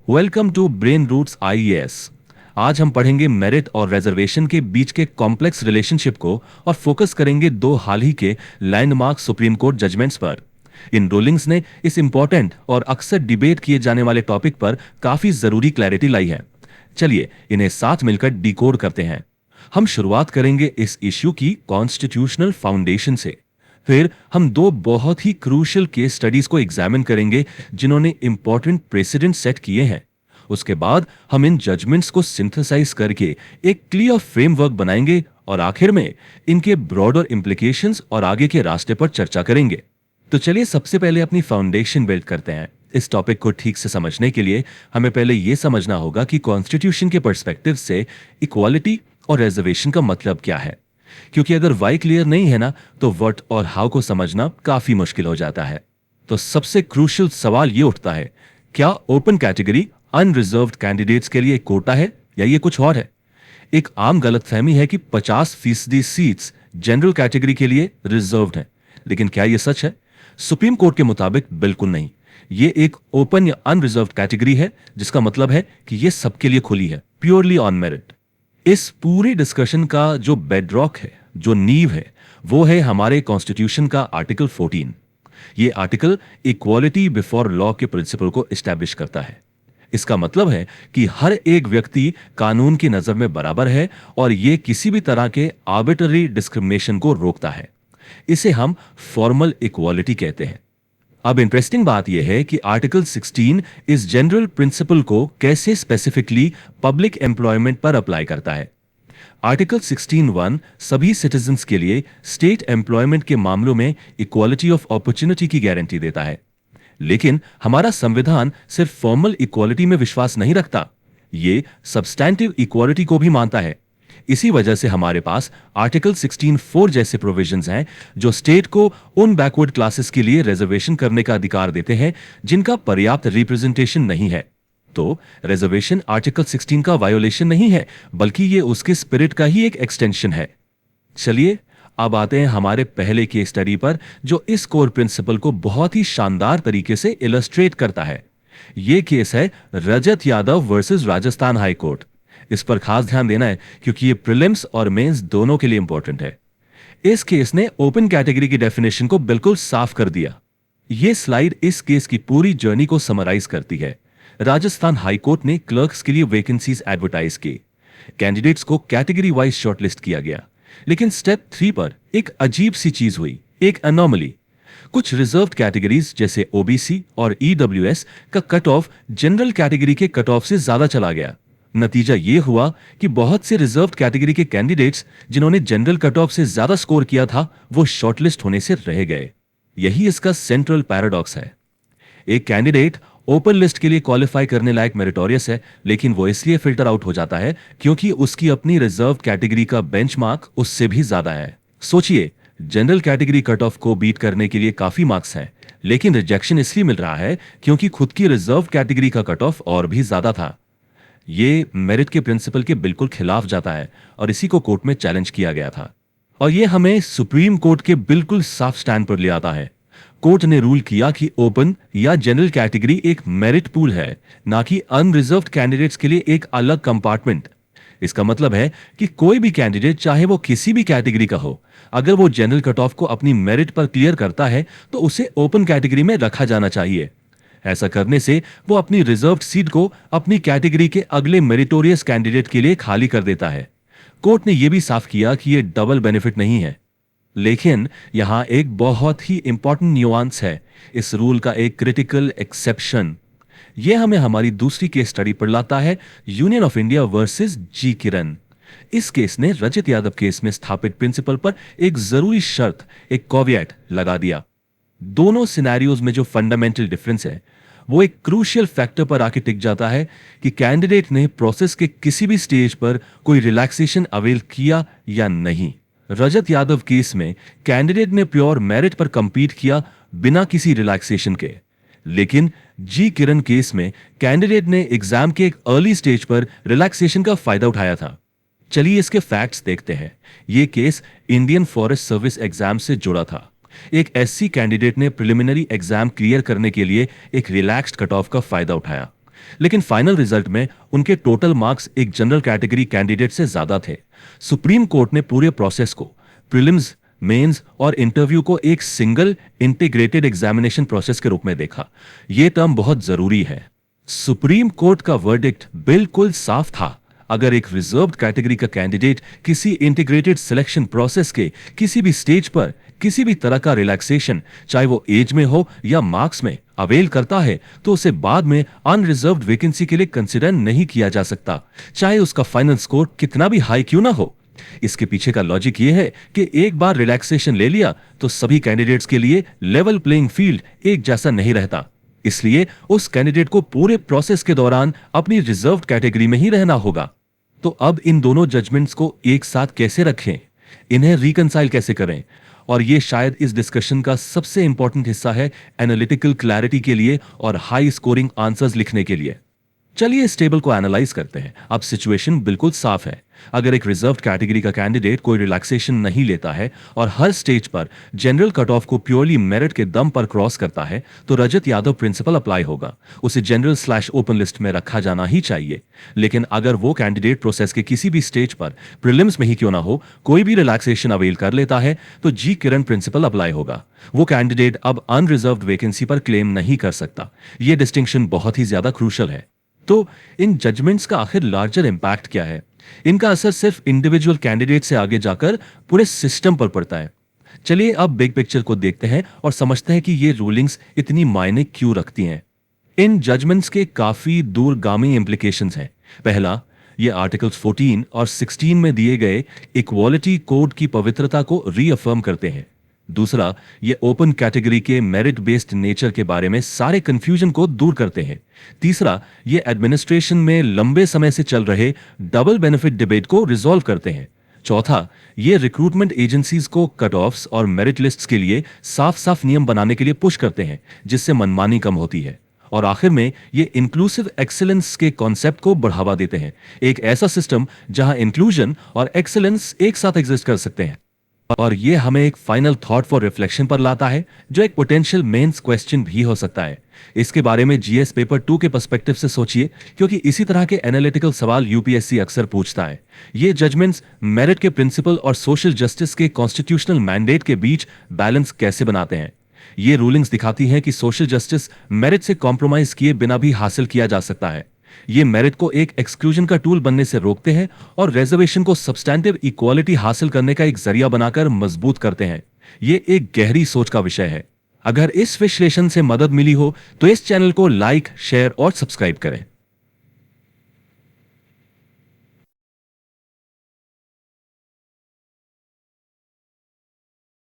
Welcome to brain roots IAS. आज हम पढ़ेंगे मेरिट और रिजर्वेशन के बीच के कॉम्प्लेक्स रिलेशनशिप को और फोकस करेंगे दो हाल ही के लैंडमार्क सुप्रीम कोर्ट जजमेंट्स पर। इन रूलिंग्स ने इस इंपॉर्टेंट और अक्सर डिबेट किए जाने वाले टॉपिक पर काफी जरूरी क्लैरिटी लाई है। चलिए इन्हें साथ मिलकर डिकोड करते हैं। हम शुरुआत करेंगे इस इश्यू की कॉन्स्टिट्यूशनल फाउंडेशन से। फिर हम दो बहुत ही क्रूशियल केस स्टडीज को एग्जामिन करेंगे जिन्होंने इंपॉर्टेंट प्रेसिडेंट सेट किए हैं। उसके बाद हम इन जजमेंट्स को सिंथेसाइज करके एक क्लियर फ्रेमवर्क बनाएंगे और आखिर में इनके ब्रॉडर इंप्लीकेशंस और आगे के रास्ते पर चर्चा करेंगे। तो चलिए सबसे पहले अपनी फाउंडेशन बिल्ड करते हैं। इस टॉपिक को ठीक से समझने के लिए हमें पहले यह समझना होगा कि कॉन्स्टिट्यूशन के पर्सपेक्टिव से इक्वालिटी और रिजर्वेशन का मतलब क्या है, क्योंकि अगर वाई क्लियर नहीं है ना तो व्हाट और हाउ को समझना काफी मुश्किल हो जाता है। तो सबसे क्रूशियल सवाल ये उठता है, क्या ओपन कैटेगरी अनरिजर्व्ड कैंडिडेट्स के लिए एक कोटा है या ये कुछ और है? एक आम गलतफहमी है कि 50% सीट्स जनरल कैटेगरी के लिए रिजर्व्ड हैं, लेकिन क्या यह सच है? सुप्रीम कोर्ट के मुताबिक बिल्कुल नहीं। ये एक ओपन या अनरिजर्व्ड कैटेगरी है, जिसका मतलब है कि यह सबके लिए खुली है, प्योरली ऑन मेरिट। इस पूरी डिस्कशन का जो बेडरॉक है, जो नींव है, वो है हमारे कॉन्स्टिट्यूशन का आर्टिकल 14। ये आर्टिकल इक्वालिटी बिफोर लॉ के प्रिंसिपल को एस्टैब्लिश करता है। इसका मतलब है कि हर एक व्यक्ति कानून की नजर में बराबर है और ये किसी भी तरह के आर्बिट्ररी डिस्क्रिमिनेशन को रोकता है। इसे हम फॉर्मल इक्वालिटी कहते हैं। अब इंटरेस्टिंग बात यह है कि आर्टिकल 16 इस जनरल प्रिंसिपल को कैसे स्पेसिफिकली पब्लिक एम्प्लॉयमेंट पर अप्लाई करता है। आर्टिकल 16(1) सभी सिटीजन्स के लिए स्टेट एम्प्लॉयमेंट के मामलों में इक्वालिटी ऑफ अपॉर्चुनिटी की गारंटी देता है। लेकिन हमारा संविधान सिर्फ फॉर्मल इक्वालिटी में विश्वास नहीं रखता, ये सब्सटैंटिव इक्वालिटी को भी मानता है। इसी वजह से हमारे पास आर्टिकल 16(4) जैसे प्रोविजंस हैं जो स्टेट को उन बैकवर्ड क्लासेस के लिए रिजर्वेशन करने का अधिकार देते हैं जिनका पर्याप्त रिप्रेजेंटेशन नहीं है। तो रिजर्वेशन आर्टिकल 16 का वायोलेशन नहीं है, बल्कि ये उसके स्पिरिट का ही एक एक्सटेंशन है। चलिए अब आते हैं हमारे पहले केस स्टडी पर, जो इस कोर प्रिंसिपल को बहुत ही शानदार तरीके से इलस्ट्रेट करता है। यह केस है Rajat Yadav versus Rajasthan high court. इस पर खास ध्यान देना है क्योंकि ये प्रीलिम्स और मेंस दोनों के लिए इंपॉर्टेंट है। इस केस ने ओपन कैटेगरी की डेफिनेशन को बिल्कुल साफ कर दिया। यह स्लाइड इस केस की पूरी जर्नी को समराइज करती है। राजस्थान हाई कोर्ट ने क्लर्क्स के लिए वैकेंसीज एडवर्टाइज की। कैंडिडेट्स को कैटेगरी वाइज शॉर्टलिस्ट किया गया, लेकिन स्टेप 3 पर एक अजीब सी चीज हुई, एक अनोमली। कुछ रिजर्व्ड कैटेगरीज जैसे ओबीसी और ईडब्ल्यूएस का कट ऑफ जनरल कैटेगरी के कट ऑफ से ज्यादा चला गया। नतीजा यह हुआ कि बहुत से रिजर्व्ड कैटेगरी के कैंडिडेट्स जिन्होंने जनरल कट ऑफ से ज्यादा स्कोर किया था, वो शॉर्टलिस्ट होने से रह गए। यही इसका सेंट्रल पैराडॉक्स है। एक कैंडिडेट ओपन लिस्ट के लिए क्वालिफाई करने लायक मेरिटोरियस है, लेकिन वो इसलिए फिल्टर आउट हो जाता है क्योंकि उसकी अपनी रिजर्व कैटेगरी का बेंचमार्क उससे भी ज्यादा है। सोचिए, जनरल कैटेगरी कट ऑफ को बीट करने के लिए काफी मार्क्स हैं, लेकिन रिजेक्शन इसलिए मिल रहा है क्योंकि खुद की रिजर्व कैटेगरी का कट ऑफ और भी ज्यादा था। ये मेरिट के प्रिंसिपल के बिल्कुल खिलाफ जाता है और इसी को कोर्ट में चैलेंज किया गया था। और ये हमें सुप्रीम कोर्ट के बिल्कुल साफ स्टैंड पर ले आता है। कोर्ट ने रूल किया कि ओपन या जनरल कैटेगरी एक मेरिट पूल है, ना कि अनरिजर्व्ड कैंडिडेट्स के लिए एक अलग कंपार्टमेंट। इसका मतलब है कि कोई भी कैंडिडेट, चाहे वो किसी भी कैटेगरी का हो, अगर वो जनरल कट ऑफ को अपनी मेरिट पर क्लियर करता है तो उसे ओपन कैटेगरी में रखा जाना चाहिए। ऐसा करने से वो अपनी रिजर्व्ड सीट को अपनी कैटेगरी के अगले मेरिटोरियस कैंडिडेट के लिए खाली कर देता है। कोर्ट ने यह भी साफ किया कि यह डबल बेनिफिट नहीं है। लेकिन यहां एक बहुत ही इंपॉर्टेंट न्यूआंस है, इस रूल का एक क्रिटिकल एक्सेप्शन। यह हमें हमारी दूसरी केस स्टडी पर लाता है, यूनियन ऑफ इंडिया वर्सेस जी किरण। इस केस ने रजत यादव केस में स्थापित प्रिंसिपल पर एक जरूरी शर्त, एक कॉविएट लगा दिया। दोनों सिनेरियोज में जो फंडामेंटल डिफरेंस है वो एक क्रूशियल फैक्टर पर आके टिक जाता है कि कैंडिडेट ने प्रोसेस के किसी भी स्टेज पर कोई रिलैक्सेशन अवेल किया या नहीं। रजत यादव केस में कैंडिडेट ने प्योर मेरिट पर कंपीट किया बिना किसी रिलैक्सेशन के, लेकिन जी किरण केस में कैंडिडेट ने एग्जाम के एक अर्ली स्टेज पर रिलैक्सेशन का फायदा उठाया था। चलिए इसके फैक्ट्स देखते हैं। यह case Indian forest service exam से जुड़ा था। एक एससी कैंडिडेट ने प्रिलिमिनरी एग्जाम क्लियर करने के लिए एक रिलैक्स्ड कट ऑफ का फायदा उठाया। लेकिन फाइनल रिजल्ट में उनके टोटल मार्क्स एक जनरल कैटेगरी कैंडिडेट से ज्यादा थे। सुप्रीम कोर्ट ने पूरे प्रोसेस को, प्रीलिम्स, मेंस और इंटरव्यू को एक सिंगल इंटीग्रेटेड एग्जामिनेशन प्रोसेस के रूप में देखा। यह टर्म बहुत जरूरी है। सुप्रीम कोर्ट का वर्डिक्ट बिल्कुल साफ था। अगर एक रिजर्व्ड कैटेगरी का कैंडिडेट किसी इंटीग्रेटेड सिलेक्शन प्रोसेस के किसी भी स्टेज पर किसी भी तरह का रिलैक्सेशन, चाहे वो एज में हो या मार्क्स में, अवेल करता है तो उसे बाद में अनरिजर्व्ड वैकेंसी के लिए कंसिडर नहीं किया जा सकता, चाहे उसका फाइनल स्कोर कितना भी हाई क्यों ना हो। इसके पीछे का लॉजिक यह है कि एक बार रिलैक्सेशन ले लिया तो सभी कैंडिडेट्स के लिए लेवल प्लेइंग फील्ड एक जैसा नहीं रहता। इसलिए उस कैंडिडेट को पूरे प्रोसेस के दौरान अपनी रिजर्व्ड कैटेगरी में ही रहना होगा। तो अब इन दोनों जजमेंट्स को एक साथ कैसे रखें, इन्हें रिकंसाइल कैसे करें, और ये शायद इस डिस्कशन का सबसे इंपॉर्टेंट हिस्सा है एनालिटिकल क्लैरिटी के लिए और हाई स्कोरिंग आंसर्स लिखने के लिए। चलिए इस टेबल को एनालाइज करते हैं। अब सिचुएशन बिल्कुल साफ है। अगर एक रिजर्व्ड कैटेगरी का कैंडिडेट कोई रिलैक्सेशन नहीं लेता है और हर स्टेज पर जनरल कट ऑफ को प्योरली मेरिट के दम पर क्रॉस करता है तो रजत यादव प्रिंसिपल अप्लाई होगा। उसे जनरल/ओपन लिस्ट में रखा जाना ही चाहिए। लेकिन अगर वो कैंडिडेट प्रोसेस के किसी भी स्टेज पर, प्रीलिम्स में ही क्यों ना हो, कोई भी रिलैक्सेशन अवेल कर लेता है तो जी किरण प्रिंसिपल अप्लाई होगा। वो कैंडिडेट अब अनरिजर्व्ड वैकेंसी पर क्लेम नहीं कर सकता। यह डिस्टिंक्शन बहुत ही ज्यादा क्रूशल है। तो इन जजमेंट्स का आखिर लार्जर इंपैक्ट क्या है? इनका असर सिर्फ इंडिविजुअल कैंडिडेट से आगे जाकर पूरे सिस्टम पर पड़ता है। चलिए अब बिग पिक्चर को देखते हैं और समझते हैं कि ये रूलिंग्स इतनी मायने क्यों रखती हैं। इन जजमेंट्स के काफी दूरगामी इंप्लीकेशंस हैं। पहला, ये आर्टिकल्स 14 और 16 में दिए गए इक्वालिटी कोड की पवित्रता को रीअफर्म करते हैं। दूसरा, ये ओपन कैटेगरी के मेरिट बेस्ड नेचर के बारे में सारे कंफ्यूजन को दूर करते हैं। तीसरा, ये एडमिनिस्ट्रेशन में लंबे समय से चल रहे डबल बेनिफिट डिबेट को रिजॉल्व करते हैं। चौथा, ये रिक्रूटमेंट एजेंसीज को कट ऑफ्स और मेरिट लिस्ट्स के लिए साफ साफ नियम बनाने के लिए पुश करते हैं, जिससे मनमानी कम होती है। और आखिर में ये इंक्लूसिव एक्सीलेंस के कॉन्सेप्ट को बढ़ावा देते हैं, एक ऐसा सिस्टम जहां इंक्लूजन और एक्सीलेंस एक साथ एग्जिस्ट कर सकते हैं। और ये हमें एक फाइनल थॉट फॉर रिफ्लेक्शन पर लाता है, जो एक पोटेंशियल मेंस क्वेश्चन भी हो सकता है। इसके बारे में जीएस पेपर 2 के पर्सपेक्टिव से सोचिए, क्योंकि इसी तरह के एनालिटिकल सवाल यूपीएससी अक्सर पूछता है। ये जजमेंट्स मेरिट के प्रिंसिपल और सोशल जस्टिस के कॉन्स्टिट्यूशनल मैंडेट के बीच बैलेंस कैसे बनाते हैं। ये रूलिंग्स दिखाती हैं कि सोशल जस्टिस मेरिट से कॉम्प्रोमाइज किए बिना भी हासिल किया जा सकता है। ये मेरिट को एक एक्सक्लूजन का टूल बनने से रोकते हैं और रिजर्वेशन को सब्सटैंटिव इक्वालिटी हासिल करने का एक जरिया बनाकर मजबूत करते हैं। ये एक गहरी सोच का विषय है। अगर इस विश्लेषण से मदद मिली हो तो इस चैनल को लाइक, शेयर और सब्सक्राइब करें।